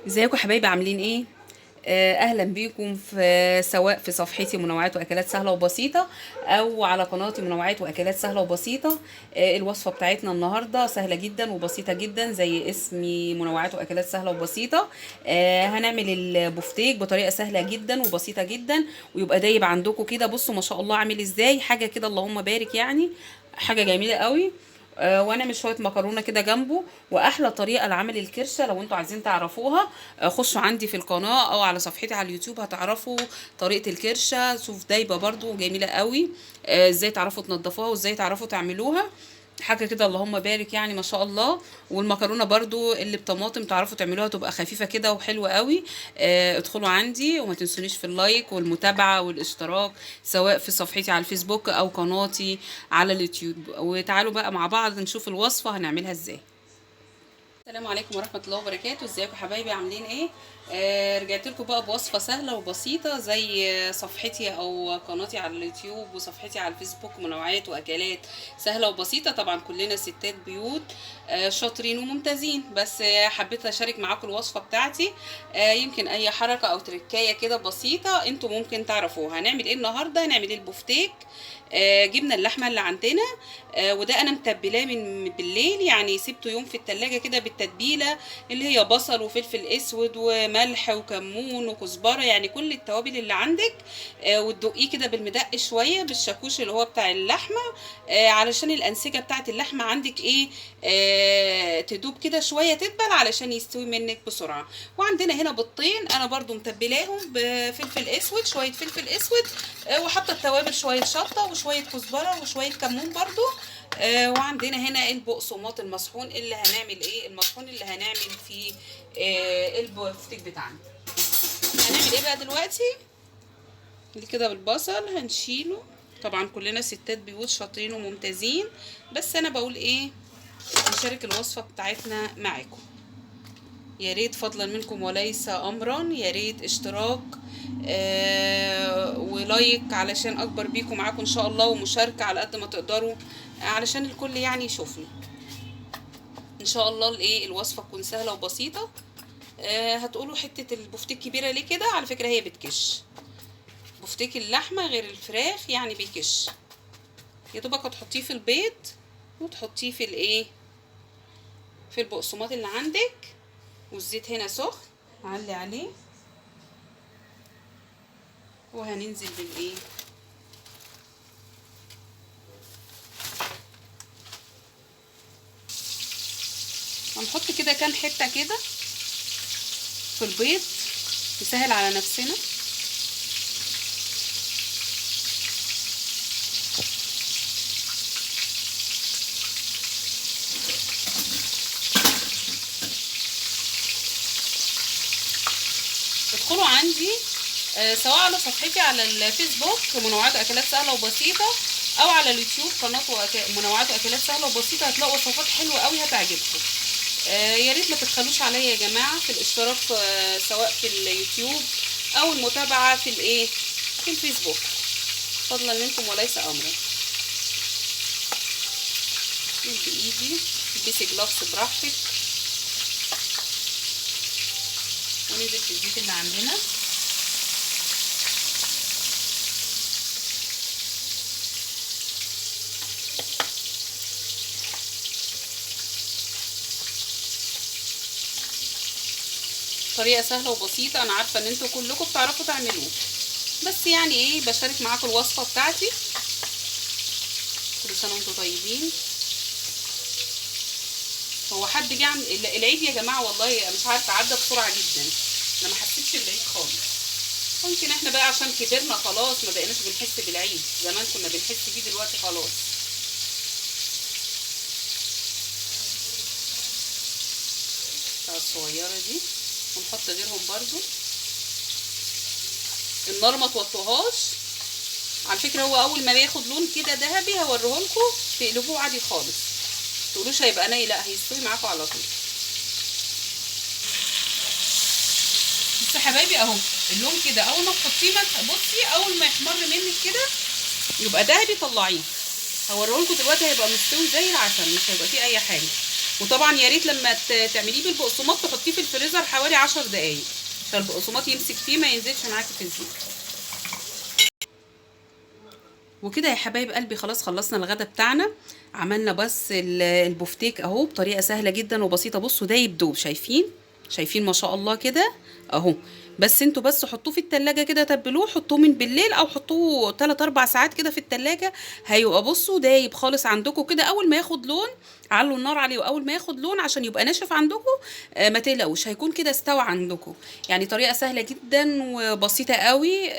ازيكم حبايبي عاملين ايه؟ اهلا بيكم في سواء في صفحتي منوعات واكلات سهله وبسيطه او على قناتي منوعات واكلات سهله وبسيطه. الوصفه بتاعتنا النهارده سهله جدا وبسيطه جدا زي اسمي منوعات واكلات سهله وبسيطه. هنعمل البفتيك بطريقه سهله جدا وبسيطه جدا ويبقى دايب عندكم كده. بصوا ما شاء الله عامل ازاي، حاجه كده اللهم بارك يعني، حاجه جميله قوي. ونعمل شويه مكرونه كده جنبه. واحلى طريقه لعمل الكرشه لو انتوا عايزين تعرفوها، خشوا عندي في القناه او على صفحتي على اليوتيوب هتعرفوا طريقه الكرشه. شوف دايبه برضو جميله قوي. ازاي تعرفوا تنضفوها وازاي تعرفوا تعملوها، حاجه كده اللهم بارك يعني ما شاء الله. والمكرونه برضو اللي بطماطم تعرفوا تعملوها تبقى خفيفه كده وحلوه قوي. ادخلوا عندي وما تنسونيش في اللايك والمتابعه والاشتراك، سواء في صفحتي على الفيسبوك او قناتي على اليوتيوب. وتعالوا بقى مع بعض نشوف الوصفه هنعملها ازاي. السلام عليكم ورحمة الله وبركاته. ازيكم حبايبي عاملين ايه؟ رجعت لكم بقى بوصفة سهلة وبسيطة زي صفحتي او قناتي على اليوتيوب وصفحتي على الفيسبوك منوعات واكلات سهلة وبسيطة. طبعا كلنا ستات بيوت شاطرين وممتازين، بس حبيت اشارك معاكم الوصفة بتاعتي. يمكن اي حركة او تركاية كده بسيطة انتوا ممكن تعرفوها. هنعمل ايه النهاردة؟ هنعمل ايه البفتيك. جبنا اللحمة اللي عندنا، وده انا متبلاه من بالليل، يعني سبته يوم في التلاجة كده بالتتبيلة اللي هي بصل وفلفل اسود وملح وكمون وكزبرة، يعني كل التوابل اللي عندك. وتدقيه كده بالمدق شوية بالشاكوش اللي هو بتاع اللحمة، علشان الأنسجة بتاعت اللحمة عندك ايه، تدوب كده شوية، تدبل علشان يستوي منك بسرعة. وعندنا هنا بيضتين انا برضو متبلاهم بفلفل اسود، شوية فلفل اسود، وحاطة التوابل شوية شطة وشوية كزبرة وشوية كمون برضو. وعندنا هنا البقسماط المصحون اللي هنعمل ايه، المصحون اللي هنعمل فيه البفتيك بتاعنا. هنعمل ايه بقى دلوقتي؟ اللي كده بالبصل هنشيله. طبعا كلنا ستات بيوت شاطرين وممتازين، بس انا بقول ايه، نشارك الوصفة بتاعتنا معاكم. يا ريت فضلا منكم وليس امرا، يا ريت اشتراك ولايك علشان اكبر بيكم معاكم ان شاء الله، ومشاركة على قد ما تقدروا علشان الكل يعني يشوفني ان شاء الله. الايه الوصفة تكون سهلة وبسيطة. هتقولوا حتة البفتيك كبيرة ليه كده؟ على فكرة هي بتكش، بفتيك اللحمة غير الفراخ يعني بيكش. يا دوبك هتحطيه في البيض وتحطيه في الايه، في البقسماط اللي عندك، والزيت هنا سخن علي عليه، وهننزل بالايه، هنحط كده كام حته كده في البيض نسهل على نفسنا. ادخلوا عندي سواء على صفحتي على الفيسبوك منوعات واكلات سهله وبسيطه، او على اليوتيوب قناه منوعات واكلات سهله وبسيطه، هتلاقوا وصفات حلوه قوي هتعجبكم. يا ريت ما تبخلوش عليا يا جماعه في الاشتراك سواء في اليوتيوب او المتابعه في الايه، في الفيسبوك، فضلا منكم وليس امرا. بايدي البسي جلافز براحتك، وننزل في الزيت اللي عندنا. طريقه سهله وبسيطه، انا عارفه ان انتوا كلكم بتعرفوا تعملوه، بس يعني ايه بشارك معاكم الوصفه بتاعتي. كل سنه وانتم طيبين. هو حد جه العيد يا جماعه؟ والله مش عارفه، عدى بسرعه جدا، انا ما حسيتش بالعيد خالص. ممكن احنا بقى عشان كبرنا خلاص ما بقيناش بنحس بالعيد، زمان كنا بنحس بيه دلوقتي خلاص. الصغيره دي ونحط غيرهم برضو. النار ما توطوهاش على فكره، هو اول ما بياخد لون كده ذهبي هوريهولكم تقلبوه عادي خالص، تقولوش هيبقى ني، لا هيستوي معاكم على طول. بس يا حبايبي اهو اللون كده، اول ما تحطيه بصي اول ما يحمر منك كده يبقى ذهبي طلعيه. هوريهولكم دلوقتي هيبقى مستوي زي العسل، مش هيبقى فيه اي حاجه. وطبعا يا ريت لما تعمليه بالبقسماط تحطيه في الفريزر حوالي 10 دقايق عشان البقسماط يمسك فيه ما ينزلش معاكي في الزيت. وكده يا حبايب قلبي خلاص خلصنا الغدا بتاعنا. عملنا بس البفتيك اهو بطريقه سهله جدا وبسيطه. بصوا دايب دوب، شايفين ما شاء الله كده اهو. بس انتوا بس حطوه في التلاجة كده، تبلوه حطوه من بالليل او حطوه 3 4 ساعات كده في التلاجة. هيبقى بصوا دايب خالص عندكم كده. اول ما ياخد لون علوا النار عليه، واول ما ياخد لون عشان يبقى ناشف عندكم ما تقلقوش هيكون كده استوى عندكم. يعني طريقه سهله جدا وبسيطه قوي.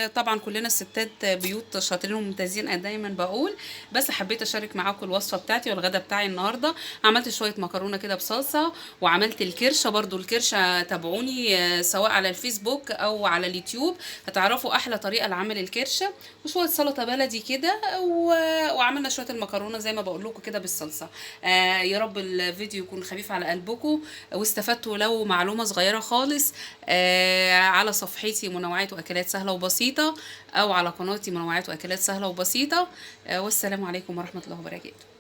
طبعا كلنا الستات بيوت شاطرين وممتازين انا دايما بقول. بس حبيت اشارك معاكم الوصفه بتاعتي والغدا بتاعي النهارده. عملت شويه مكرونه كده بصلصه، وعملت الكرشه برضو. الكرشه تابعوني سواء على الفيسبوك او على اليوتيوب هتعرفوا احلى طريقه لعمل الكرشه. وشويه سلطه بلدي كده وعملنا شويه المكرونه زي ما بقول لكم كده بالصلصه. يا رب الفيديو يكون خفيف على قلبكم واستفدتوا لو معلومه صغيره خالص. على صفحتي منوعات واكلات سهله وبسيطه، او على قناتي منوعات واكلات سهله وبسيطه. والسلام عليكم ورحمه الله وبركاته.